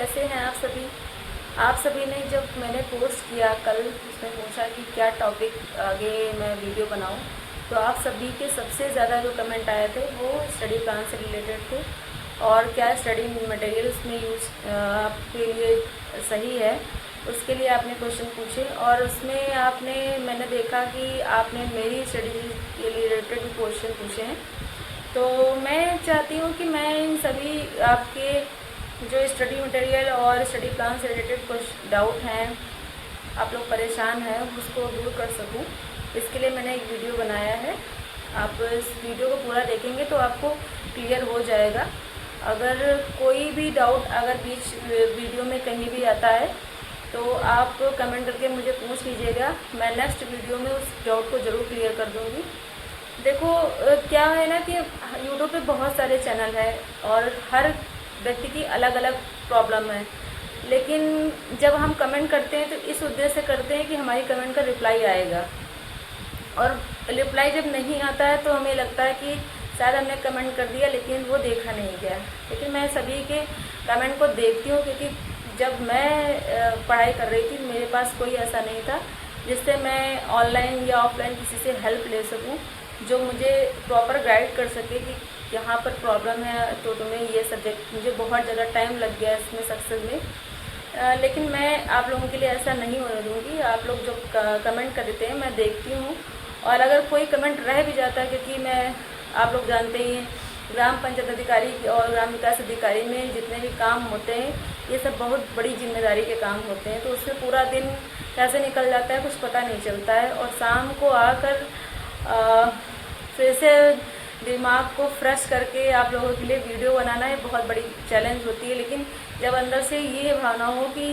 कैसे हैं आप सभी। आप सभी ने जब मैंने पोस्ट किया कल, उसमें पूछा कि क्या टॉपिक आगे मैं वीडियो बनाऊं, तो आप सभी के सबसे ज़्यादा जो कमेंट आए थे वो स्टडी प्लान से रिलेटेड थे और क्या स्टडी मटेरियल उसमें यूज़ आपके लिए सही है, उसके लिए आपने क्वेश्चन पूछे। और उसमें मैंने देखा कि आपने मेरी स्टडी के रिलेटेड भी क्वेश्चन पूछे हैं। तो मैं चाहती हूँ कि मैं इन सभी आपके जो स्टडी मटेरियल और स्टडी प्लान से रिलेटेड कुछ डाउट हैं, आप लोग परेशान हैं, उसको दूर कर सकूं। इसके लिए मैंने एक वीडियो बनाया है। आप इस वीडियो को पूरा देखेंगे तो आपको क्लियर हो जाएगा। अगर कोई भी डाउट अगर बीच वीडियो में कहीं भी आता है तो आप कमेंट करके मुझे पूछ लीजिएगा। मैं नेक्स्ट वीडियो में उस डाउट को ज़रूर क्लियर कर दूँगी। देखो क्या है ना कि यूट्यूब पे बहुत सारे चैनल हैं और हर व्यक्ति की अलग अलग प्रॉब्लम है, लेकिन जब हम कमेंट करते हैं तो इस उद्देश्य से करते हैं कि हमारी कमेंट का रिप्लाई आएगा, और रिप्लाई जब नहीं आता है तो हमें लगता है कि शायद हमने कमेंट कर दिया लेकिन वो देखा नहीं गया। लेकिन मैं सभी के कमेंट को देखती हूँ, क्योंकि जब मैं पढ़ाई कर रही थी मेरे पास कोई ऐसा नहीं था जिससे मैं ऑनलाइन या ऑफलाइन किसी से हेल्प ले सकूं, जो मुझे प्रॉपर गाइड कर सके कि यहाँ पर प्रॉब्लम है तो तुम्हें ये सब्जेक्ट। मुझे बहुत ज़्यादा टाइम लग गया इसमें सक्सेस में, लेकिन मैं आप लोगों के लिए ऐसा नहीं होने दूँगी। आप लोग जो कमेंट कर देते हैं मैं देखती हूँ, और अगर कोई कमेंट रह भी जाता है, क्योंकि मैं आप लोग जानते ही हैं ग्राम पंचायत अधिकारी और ग्राम विकास अधिकारी में जितने भी काम होते हैं ये सब बहुत बड़ी जिम्मेदारी के काम होते हैं, तो उसमें पूरा दिन कैसे निकल जाता है कुछ पता नहीं चलता है। और शाम को आकर फिर से दिमाग को फ्रेश करके आप लोगों के लिए वीडियो बनाना ये बहुत बड़ी चैलेंज होती है। लेकिन जब अंदर से ये भावना हो कि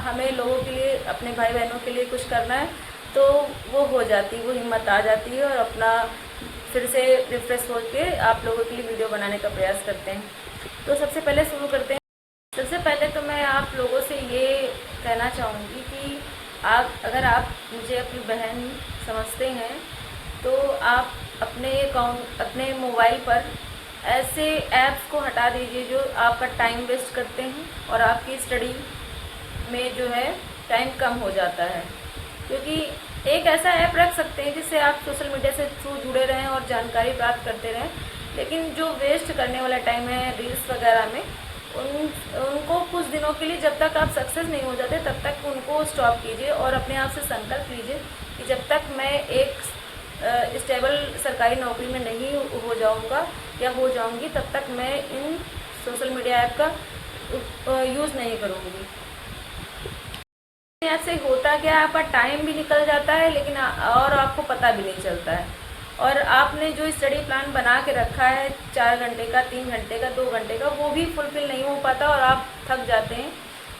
हमें लोगों के लिए, अपने भाई बहनों के लिए कुछ करना है, तो वो हो जाती है, वो हिम्मत आ जाती है और अपना फिर से रिफ्रेश होकर आप लोगों के लिए वीडियो बनाने का प्रयास करते हैं। तो सबसे पहले शुरू करते हैं। सबसे पहले तो मैं आप लोगों से ये कहना चाहूँगी कि अगर आप मुझे अपनी बहन समझते हैं तो आप अपने अकाउंट, अपने मोबाइल पर ऐसे ऐप्स को हटा दीजिए जो आपका टाइम वेस्ट करते हैं और आपकी स्टडी में जो है टाइम कम हो जाता है। क्योंकि एक ऐसा ऐप रख सकते हैं जिससे आप सोशल मीडिया से थ्रू जुड़े रहें और जानकारी प्राप्त करते रहें, लेकिन जो वेस्ट करने वाला टाइम है रील्स वगैरह में, उनको कुछ दिनों के लिए, जब तक आप सक्सेस नहीं हो जाते तब तक उनको स्टॉप कीजिए और अपने आप से संकल्प लीजिए कि जब तक मैं एक स्टेबल सरकारी नौकरी में नहीं हो जाऊंगा या हो जाऊंगी तब तक मैं इन सोशल मीडिया ऐप का यूज़ नहीं करूंगी। ऐप से होता क्या, आपका टाइम भी निकल जाता है लेकिन और आपको पता भी नहीं चलता है, और आपने जो स्टडी प्लान बना के रखा है 4 घंटे का, 3 घंटे का, 2 घंटे का, वो भी फुलफिल नहीं हो पाता और आप थक जाते हैं।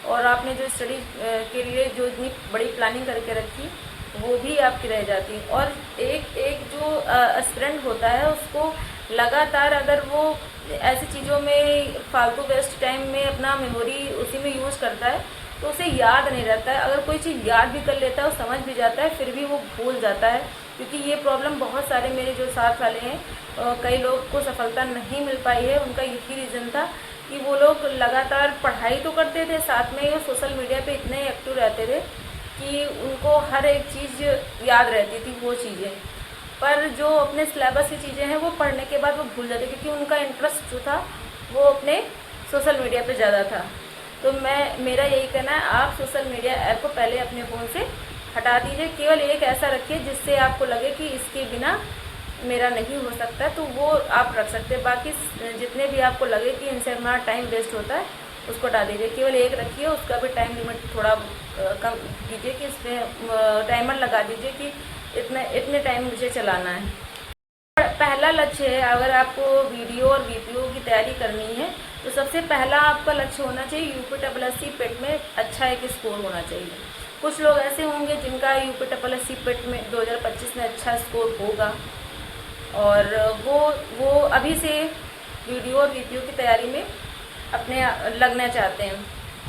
और आपने जो स्टडी के लिए जो इतनी बड़ी प्लानिंग करके रखी वो भी आपकी रह जाती है। और एक जो एस्पिरेंट होता है उसको लगातार अगर वो ऐसी चीज़ों में फालतू वेस्ट टाइम में अपना मेमोरी उसी में यूज़ करता है तो उसे याद नहीं रहता है। अगर कोई चीज़ याद भी कर लेता है और समझ भी जाता है फिर भी वो भूल जाता है, क्योंकि ये प्रॉब्लम बहुत सारे मेरे जो साथ वाले हैं, कई लोग को सफलता नहीं मिल पाई है। उनका यही रीज़न था कि वो लोग लगातार पढ़ाई तो करते थे, साथ में वो सोशल मीडिया पे इतने एक्टिव रहते थे कि उनको हर एक चीज़ याद रहती थी वो चीज़ें, पर जो अपने सिलेबस की चीज़ें हैं वो पढ़ने के बाद वो भूल जाते, क्योंकि उनका इंटरेस्ट जो था वो अपने सोशल मीडिया पे ज़्यादा था। तो मेरा यही कहना है, आप सोशल मीडिया ऐप को पहले अपने फ़ोन से हटा दीजिए। केवल एक ऐसा रखिए जिससे आपको लगे कि इसके बिना मेरा नहीं हो सकता, तो वो आप रख सकते हैं। बाकी जितने भी आपको लगे कि इनसे हमारा टाइम वेस्ट होता है उसको हटा दीजिए। केवल एक रखिए, उसका भी टाइम लिमिट थोड़ा कम कीजिए कि इसमें टाइमर लगा दीजिए कि इतने टाइम मुझे चलाना है। पहला लक्ष्य है, अगर आपको वीडियो और वीपीओ की तैयारी करनी है तो सबसे पहला आपका लक्ष्य होना चाहिए यूपीएससी पेट में अच्छा एक स्कोर होना चाहिए। कुछ लोग ऐसे होंगे जिनका यूपीएससी पेट में 2025 में अच्छा स्कोर होगा और वो अभी से वीडियो और वीपीओ की तैयारी में अपने लगना चाहते हैं,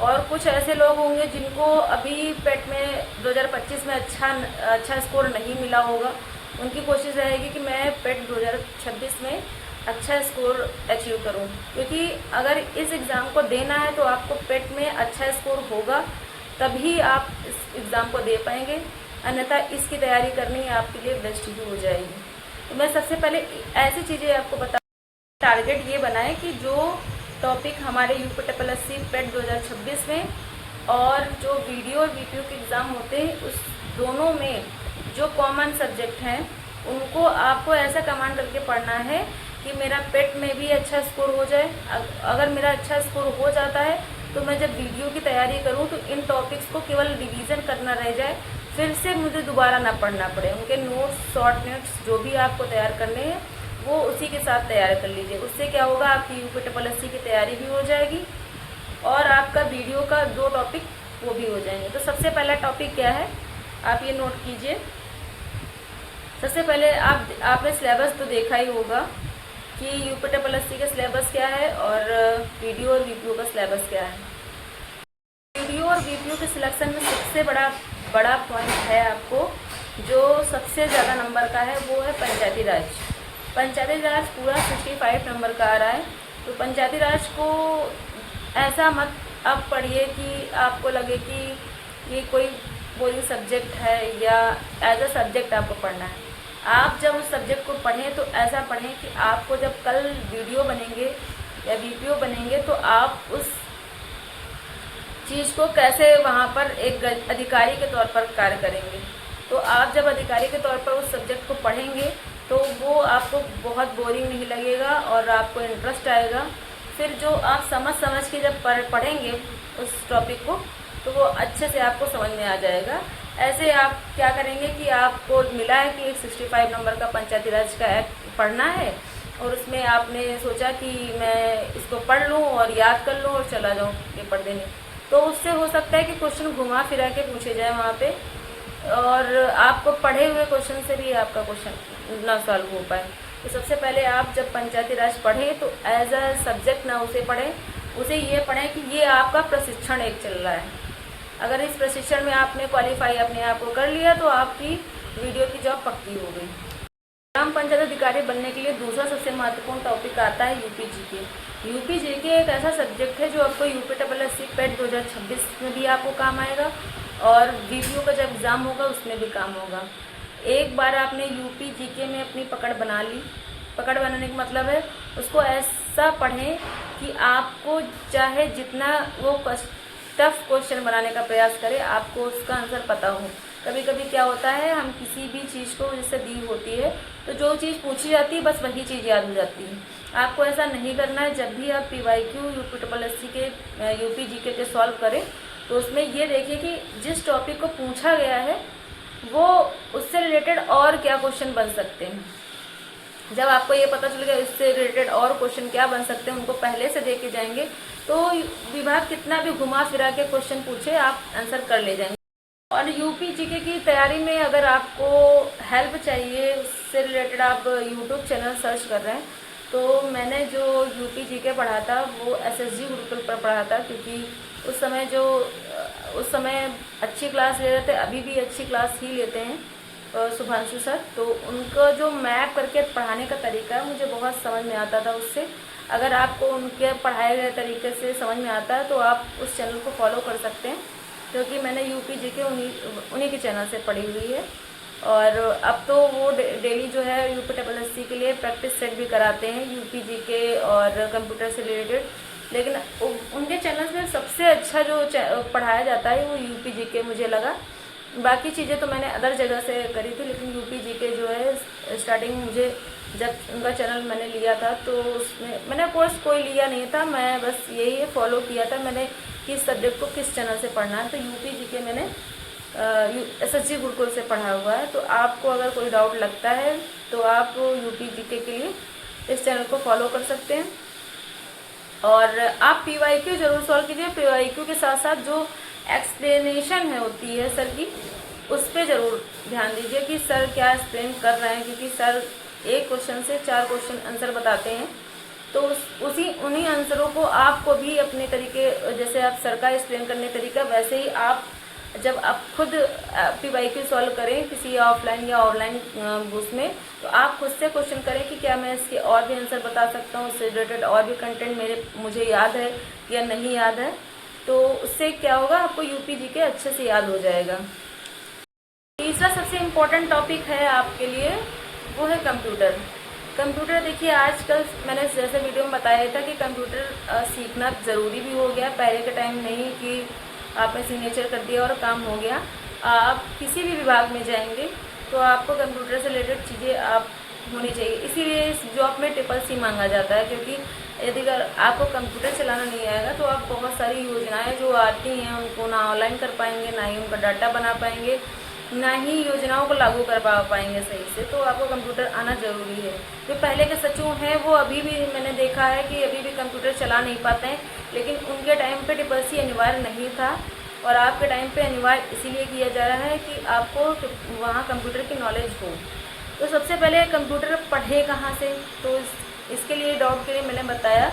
और कुछ ऐसे लोग होंगे जिनको अभी पेट में 2025 में अच्छा स्कोर नहीं मिला होगा। उनकी कोशिश रहेगी कि मैं पेट 2026 में अच्छा स्कोर अचीव करूं, क्योंकि अगर इस एग्ज़ाम को देना है तो आपको पेट में अच्छा स्कोर होगा, तभी आप इस एग्ज़ाम को दे पाएंगे, अन्यथा इसकी तैयारी करनी आपके लिए वेस्ट ही हो जाएगी। तो मैं सबसे पहले ऐसी चीज़ें आपको बता, टारगेट ये बनाएं कि जो टॉपिक हमारे यूपीएससी पेट 2026 में और जो वीडियो और वीपीयू के एग्ज़ाम होते हैं उस दोनों में जो कॉमन सब्जेक्ट हैं उनको आपको ऐसा कमांड करके पढ़ना है कि मेरा पेट में भी अच्छा स्कोर हो जाए। अगर मेरा अच्छा स्कोर हो जाता है तो मैं जब वीडियो की तैयारी करूं तो इन टॉपिक्स को केवल रिवीजन करना रह जाए, फिर से मुझे दोबारा ना पढ़ना पड़े। उनके नोट्स, शॉर्ट नोट्स जो भी आपको तैयार करने हैं वो उसी के साथ तैयार कर लीजिए। उससे क्या होगा, आपकी यूपीएससी की तैयारी भी हो जाएगी और आपका वीडियो का 2 टॉपिक वो भी हो जाएंगे। तो सबसे पहला टॉपिक क्या है, आप ये नोट कीजिए। सबसे पहले आपने सिलेबस तो देखा ही होगा कि यूपीएससी का सिलेबस क्या है और वीडियो और वीपीयू का सिलेबस क्या है। वीडियो और वीपीयू के सिलेक्शन में सबसे बड़ा पॉइंट है आपको, जो सबसे ज़्यादा नंबर का है वो है पंचायती राज। पंचायती राज पूरा 65 नंबर का आ रहा है। तो पंचायती राज को ऐसा मत आप पढ़िए कि आपको लगे कि ये कोई बोरिंग सब्जेक्ट है या एज अ सब्जेक्ट आपको पढ़ना है। आप जब उस सब्जेक्ट को पढ़ें तो ऐसा पढ़ें कि आपको जब कल वीडियो बनेंगे या वीपीओ बनेंगे तो आप उस चीज़ को कैसे वहाँ पर एक अधिकारी के तौर पर कार्य करेंगे। तो आप जब अधिकारी के तौर पर उस सब्जेक्ट को पढ़ेंगे तो वो आपको बहुत बोरिंग नहीं लगेगा और आपको इंटरेस्ट आएगा। फिर जो आप समझ के जब पढ़ेंगे उस टॉपिक को तो वो अच्छे से आपको समझ में आ जाएगा। ऐसे आप क्या करेंगे कि आपको मिला है कि एक 65 नंबर का पंचायती राज का एक्ट पढ़ना है और उसमें आपने सोचा कि मैं इसको पढ़ लूँ और याद कर लूँ और चला जाऊँ पेपर देने, तो उससे हो सकता है कि क्वेश्चन घुमा फिरा के पूछे जाए वहाँ पे और आपको पढ़े हुए क्वेश्चन से भी आपका क्वेश्चन ना सॉल्व हो पाए। तो सबसे पहले आप जब पंचायती राज पढ़ें तो एज अ सब्जेक्ट ना उसे पढ़ें, उसे ये पढ़ें कि ये आपका प्रशिक्षण एक चल रहा है। अगर इस प्रशिक्षण में आपने क्वालिफाई अपने आप को कर लिया तो आपकी वीडियो की जॉब पक्की हो गई। ग्राम पंचायत अधिकारी बनने के लिए दूसरा सबसे महत्वपूर्ण टॉपिक आता है यूपी जीके। यूपी जीके एक ऐसा सब्जेक्ट है जो आपको यूपीएससी पेट 2026 में भी आपको काम आएगा और वीपीओ का जब एग्ज़ाम होगा उसमें भी काम होगा। एक बार आपने यूपी जीके में अपनी पकड़ बना ली, पकड़ बनाने का मतलब है उसको ऐसा पढ़ें कि आपको चाहे जितना वो टफ क्वेश्चन बनाने का प्रयास करें आपको उसका आंसर पता हो। कभी कभी क्या होता है, हम किसी भी चीज़ को जैसे दी होती है तो जो चीज़ पूछी जाती है बस वही चीज़ याद हो जाती है। आपको ऐसा नहीं करना है। जब भी आप PYQ यूपीएससी के यूपी जीके के सॉल्व करें तो उसमें ये देखिए कि जिस टॉपिक को पूछा गया है वो उससे रिलेटेड और क्या क्वेश्चन बन सकते हैं। जब आपको ये पता चल गया इससे रिलेटेड और क्वेश्चन क्या बन सकते हैं, उनको पहले से देके जाएंगे तो विभाग कितना भी घुमा फिरा के क्वेश्चन पूछे आप आंसर कर ले जाएंगे। और यूपी जीके की तैयारी में अगर आपको हेल्प चाहिए, उससे रिलेटेड आप यूट्यूब चैनल सर्च कर रहे हैं तो मैंने जो यूपी जीके पढ़ा था वो SSG गुरुकुल पर पढ़ा था, क्योंकि उस समय अच्छी क्लास ले रहे थे, अभी भी अच्छी क्लास ही लेते हैं शुभांशु सर। तो उनका जो मैप करके पढ़ाने का तरीका है मुझे बहुत समझ में आता था उससे। अगर आपको उनके पढ़ाए गए तरीके से समझ में आता है तो आप उस चैनल को फॉलो कर सकते हैं, क्योंकि मैंने यूपी जीके उन्हीं के चैनल से पढ़ी हुई है। और अब तो वो डेली जो है यूपीएससी के लिए प्रैक्टिस सेट भी कराते हैं यूपी जीके और कंप्यूटर से रिलेटेड, लेकिन उनके चैनल में सबसे अच्छा जो पढ़ाया जाता है वो यूपी जीके मुझे लगा। बाकी चीज़ें तो मैंने अदर जगह से करी थी, लेकिन यूपी जीके जो है स्टार्टिंग मुझे जब उनका चैनल मैंने लिया था तो उसमें मैंने कोर्स कोई लिया नहीं था, मैं बस यही फॉलो किया था मैंने किस सब्जेक्ट को किस चैनल से पढ़ना है। तो यूपी जीके मैंने SSG गुरुकुल से पढ़ा हुआ है। तो आपको अगर कोई डाउट लगता है तो आप यूपी जीके के लिए इस चैनल को फॉलो कर सकते हैं। और आप PYQ जरूर सॉल्व कीजिए। PYQ के साथ साथ जो एक्सप्लेनेशन है होती है सर की, उस पर ज़रूर ध्यान दीजिए कि सर क्या एक्सप्लेन कर रहे हैं, क्योंकि सर एक क्वेश्चन से 4 क्वेश्चन आंसर बताते हैं। तो उन्हीं आंसरों को आपको भी अपने तरीके, जैसे आप सर का एक्सप्लेन करने तरीका वैसे ही आप जब आप खुद PYQ सॉल्व करें किसी ऑफलाइन या ऑनलाइन उसमें, तो आप खुद से क्वेश्चन करें कि क्या मैं इसके और भी आंसर बता सकता हूँ, उससे रिलेटेड और भी कंटेंट मुझे याद है या नहीं याद है। तो उससे क्या होगा, आपको UPGK अच्छे से याद हो जाएगा। तीसरा सबसे इम्पोर्टेंट टॉपिक है आपके लिए, वो है कंप्यूटर। कंप्यूटर देखिए, आजकल मैंने जैसे वीडियो में बताया था कि कंप्यूटर सीखना ज़रूरी भी हो गया। पहले के टाइम नहीं कि आपने सिग्नेचर कर दिया और काम हो गया। आप किसी भी विभाग में जाएंगे तो आपको कंप्यूटर से रिलेटेड चीज़ें आप होनी चाहिए। इसीलिए इस जॉब में CCC मांगा जाता है, क्योंकि यदि अगर आपको कंप्यूटर चलाना नहीं आएगा तो आप बहुत सारी योजनाएं जो आती हैं उनको ना ऑनलाइन कर पाएंगे, ना ही उनका डाटा बना पाएंगे, ना ही योजनाओं को लागू कर पाएंगे सही से। तो आपको कंप्यूटर आना ज़रूरी है। जो पहले के सचिव हैं वो अभी भी मैंने देखा है कि अभी भी कंप्यूटर चला नहीं पाते हैं, लेकिन उनके टाइम पे CCC अनिवार्य नहीं था और आपके टाइम पे अनिवार्य इसीलिए किया जा रहा है कि आपको वहाँ कंप्यूटर की नॉलेज हो। तो सबसे पहले कंप्यूटर पढ़े कहाँ से, तो इसके लिए डाउट के लिए मैंने बताया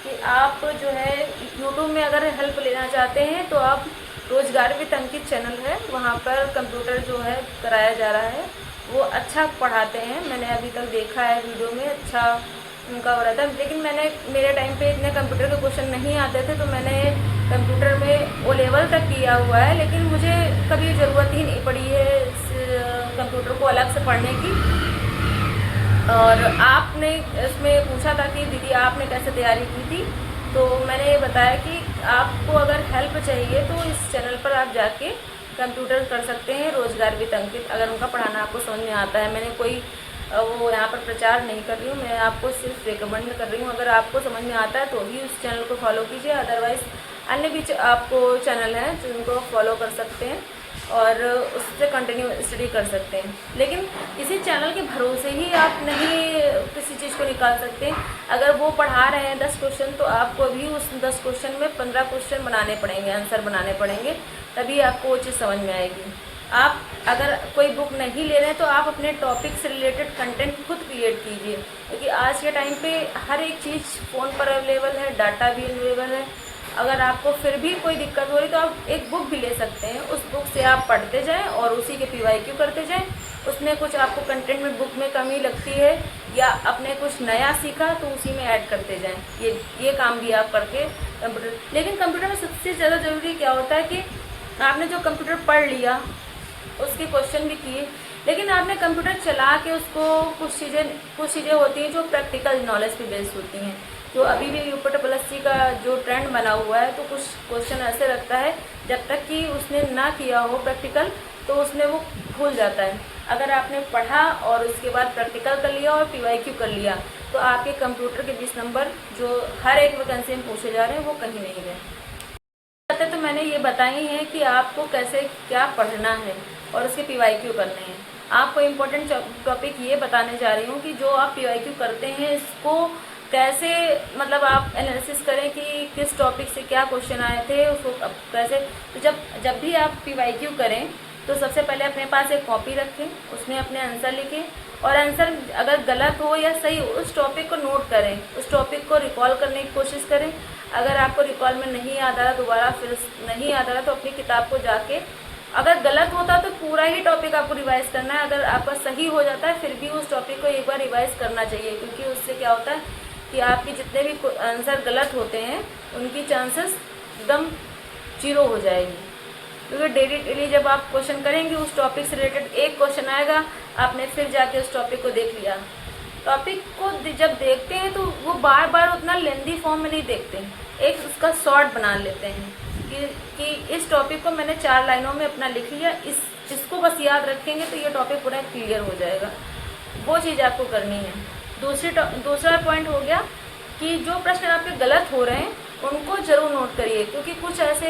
कि आप जो है यूट्यूब में अगर हेल्प लेना चाहते हैं तो आप रोजगार विद अंकित चैनल है, वहाँ पर कंप्यूटर जो है कराया जा रहा है, वो अच्छा पढ़ाते हैं। मैंने अभी तक देखा है वीडियो में, अच्छा उनका हो रहा था। लेकिन मेरे टाइम पे इतने कंप्यूटर के क्वेश्चन नहीं आते थे, तो मैंने कंप्यूटर में O लेवल तक किया हुआ है, लेकिन मुझे कभी ज़रूरत ही नहीं पड़ी है कंप्यूटर को अलग से पढ़ने की। और आपने इसमें पूछा था कि दीदी आपने कैसे तैयारी की थी, तो मैंने ये बताया कि आपको अगर हेल्प चाहिए तो इस चैनल पर आप जाके कंप्यूटर कर सकते हैं, रोजगार विद अंकित, अगर उनका पढ़ाना आपको समझ में आता है। मैंने कोई वो यहाँ पर प्रचार नहीं कर रही हूँ, मैं आपको सिर्फ रिकमेंड कर रही हूँ। अगर आपको समझ में आता है तो ही उस चैनल को फॉलो कीजिए, अदरवाइज़ अन्य भी आपको चैनल हैं जिनको फॉलो कर सकते हैं और उससे कंटिन्यू स्टडी कर सकते हैं। लेकिन इसी चैनल के भरोसे ही आप नहीं किसी चीज़ को निकाल सकते। अगर वो पढ़ा रहे हैं 10 क्वेश्चन, तो आपको भी उस 10 क्वेश्चन में 15 क्वेश्चन बनाने पड़ेंगे, आंसर बनाने पड़ेंगे, तभी आपको वो चीज़ समझ में आएगी। आप अगर कोई बुक नहीं ले रहे हैं तो आप अपने टॉपिक से रिलेटेड कंटेंट खुद क्रिएट कीजिए, क्योंकि आज के टाइम पे हर एक चीज़ फ़ोन पर अवेलेबल है, डाटा भी अवेलेबल है। अगर आपको फिर भी कोई दिक्कत हो रही तो आप एक बुक भी ले सकते हैं, उस बुक से आप पढ़ते जाएं और उसी के PYQ करते जाएं। उसमें कुछ आपको कंटेंट में बुक में कमी लगती है या आपने कुछ नया सीखा तो उसी में ऐड करते जाएं। ये काम भी आप करके कंप्यूटर। लेकिन कंप्यूटर में सबसे ज़्यादा ज़रूरी क्या होता है कि आपने जो कंप्यूटर पढ़ लिया उसके क्वेश्चन भी किए, लेकिन आपने कंप्यूटर चला के उसको कुछ चीज़ें होती हैं जो प्रैक्टिकल नॉलेज पे बेस्ड होती हैं। तो अभी भी UPSC का जो ट्रेंड बना हुआ है, तो कुछ क्वेश्चन ऐसे रखता है जब तक कि उसने ना किया हो प्रैक्टिकल तो उसमें वो भूल जाता है। अगर आपने पढ़ा और उसके बाद प्रैक्टिकल कर लिया और PYQ कर लिया तो आपके कंप्यूटर के 20 नंबर जो हर एक वैकेंसी में पूछे जा रहे हैं वो कहीं नहीं गए। तो मैंने ये बताई हैं कि आपको कैसे क्या पढ़ना है और उसके PYQ करने हैं। आपको इम्पोर्टेंट टॉपिक ये बताने जा रही हूँ कि जो आप PYQ करते हैं इसको कैसे मतलब आप एनालिसिस करें कि किस टॉपिक से क्या क्वेश्चन आए थे, उसको कैसे। तो जब भी आप PYQ करें तो सबसे पहले अपने पास एक कॉपी रखें, उसमें अपने आंसर लिखें और आंसर अगर गलत हो या सही हो उस टॉपिक को नोट करें, उस टॉपिक को रिकॉल करने की कोशिश करें। अगर आपको रिकॉल में नहीं याद आ रहा, दोबारा फिर नहीं याद आ रहा, तो अपनी किताब को जाके, अगर गलत होता तो पूरा ही टॉपिक आपको रिवाइज करना है। अगर आपका सही हो जाता है फिर भी उस टॉपिक को एक बार रिवाइज करना चाहिए, क्योंकि उससे क्या होता है कि आपके जितने भी आंसर गलत होते हैं उनकी चांसेस एकदम 0 हो जाएगी। क्योंकि डेली जब आप क्वेश्चन करेंगे उस टॉपिक से रिलेटेड एक क्वेश्चन आएगा, आपने फिर जाके उस टॉपिक को देख लिया। टॉपिक को जब देखते हैं तो वो बार बार उतना लेंदी फॉर्म में नहीं देखते हैं, एक उसका शॉर्ट बना लेते हैं कि इस टॉपिक को मैंने 4 लाइनों में अपना लिख लिया, इसको बस याद रखेंगे तो ये टॉपिक पूरा क्लियर हो जाएगा। वो चीज़ आपको करनी है। दूसरा पॉइंट हो गया कि जो प्रश्न आपके गलत हो रहे हैं उनको ज़रूर नोट करिए, क्योंकि कुछ ऐसे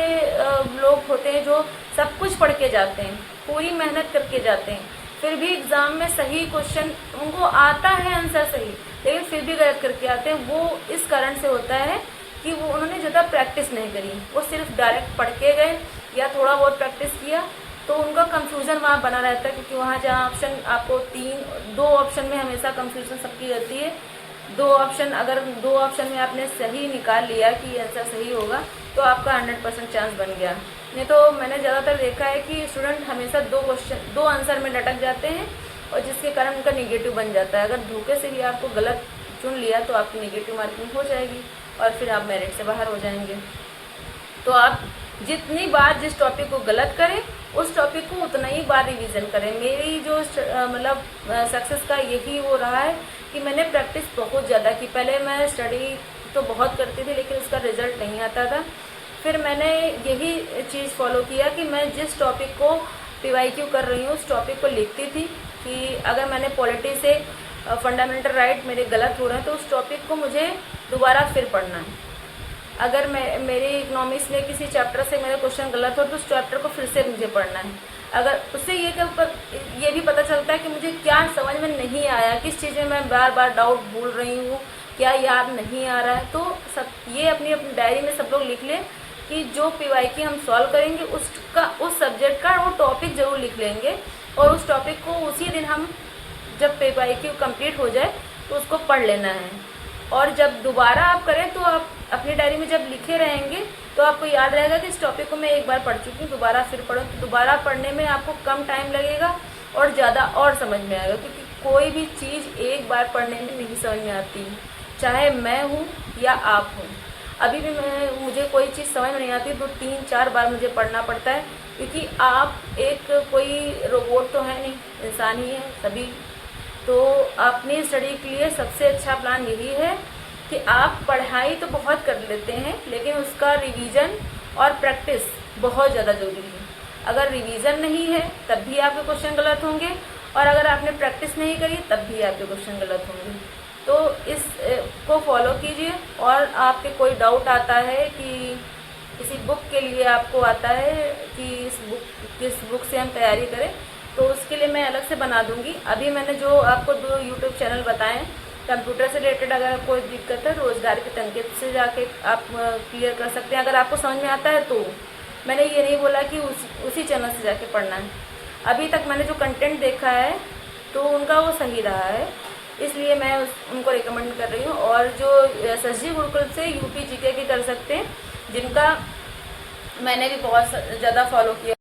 लोग होते हैं जो सब कुछ पढ़ के जाते हैं, पूरी मेहनत करके जाते हैं, फिर भी एग्ज़ाम में सही क्वेश्चन उनको आता है आंसर सही, लेकिन फिर भी गलत करके आते हैं। वो इस कारण से होता है कि वो उन्होंने ज़्यादा प्रैक्टिस नहीं करी, वो सिर्फ डायरेक्ट पढ़ के गए या थोड़ा बहुत प्रैक्टिस किया, तो उनका कंफ्यूजन वहाँ बना रहता है। क्योंकि वहाँ जहाँ ऑप्शन आपको 2 ऑप्शन में हमेशा कंफ्यूजन सबकी रहती है। 2 ऑप्शन, अगर 2 ऑप्शन में आपने सही निकाल लिया कि आंसर सही होगा तो आपका 100% चांस बन गया। नहीं तो मैंने ज़्यादातर देखा है कि स्टूडेंट हमेशा दो आंसर में लटक जाते हैं और जिसके कारण उनका निगेटिव बन जाता है। अगर धोखे से भी आपको गलत चुन लिया तो आपकी निगेटिव मार्किंग हो जाएगी और फिर आप मेरिट से बाहर हो जाएंगे। तो आप जितनी बार जिस टॉपिक को गलत करें उस टॉपिक को उतना ही बार रिवीजन करें। मेरी जो मतलब सक्सेस का यही वो रहा है कि मैंने प्रैक्टिस बहुत ज़्यादा की। पहले मैं स्टडी तो बहुत करती थी लेकिन उसका रिजल्ट नहीं आता था। फिर मैंने यही चीज़ फॉलो किया कि मैं जिस टॉपिक को PYQ कर रही हूँ उस टॉपिक को लिखती थी कि अगर मैंने पॉलिटी से फंडामेंटल राइट मेरे गलत हो रहे हैं तो उस टॉपिक को मुझे दोबारा फिर पढ़ना है। अगर मेरे इकोनॉमिक्स में किसी चैप्टर से मेरा क्वेश्चन गलत हो तो उस चैप्टर को फिर से मुझे पढ़ना है। अगर उससे ये भी पता चलता है कि मुझे क्या समझ में नहीं आया, किस चीज़ में मैं बार बार डाउट भूल रही हूँ, क्या याद नहीं आ रहा है। तो सब ये अपनी डायरी में सब लोग लिख लें कि जो PYQ हम सॉल्व करेंगे उस सब्जेक्ट का वो टॉपिक ज़रूर लिख लेंगे और उस टॉपिक को उसी दिन हम जब PYQ कंप्लीट हो जाए तो उसको पढ़ लेना है। और जब दोबारा आप करें तो आप अपनी डायरी में जब लिखे रहेंगे तो आपको याद रहेगा कि इस टॉपिक को मैं एक बार पढ़ चुकी हूँ, दोबारा फिर पढ़ो। तो दोबारा पढ़ने में आपको कम टाइम लगेगा और ज़्यादा और समझ में आएगा, क्योंकि कोई भी चीज़ एक बार पढ़ने में नहीं समझ में आती, चाहे मैं हूँ या आप हूँ। अभी भी मुझे कोई चीज़ समझ में नहीं आती तो 3-4 बार मुझे पढ़ना पड़ता है, क्योंकि आप एक कोई रोबोट तो है नहीं, इंसान ही है सभी। तो अपनी स्टडी के लिए सबसे अच्छा प्लान यही है कि आप पढ़ाई तो बहुत कर लेते हैं लेकिन उसका रिवीजन और प्रैक्टिस बहुत ज़्यादा ज़रूरी है। अगर रिवीजन नहीं है तब भी आपके क्वेश्चन गलत होंगे और अगर आपने प्रैक्टिस नहीं करी तब भी आपके क्वेश्चन गलत होंगे। तो इस को फॉलो कीजिए। और आपके कोई डाउट आता है कि किसी बुक के लिए आपको आता है कि किस बुक से हम तैयारी करें, तो उसके लिए मैं अलग से बना दूंगी। अभी मैंने जो आपको 2 यूट्यूब चैनल बताएं कंप्यूटर से रिलेटेड, अगर कोई दिक्कत है रोज़गार के तंके से जाके आप क्लियर कर सकते हैं। अगर आपको समझ में आता है तो मैंने ये नहीं बोला कि उसी चैनल से जाके पढ़ना है। अभी तक मैंने जो कंटेंट देखा है तो उनका वो सही रहा है, इसलिए मैं उनको रिकमेंड कर रही हूँ। और जो SSG गुरुकुल से UP GK की कर सकते हैं, जिनका मैंने भी बहुत ज़्यादा फॉलो किया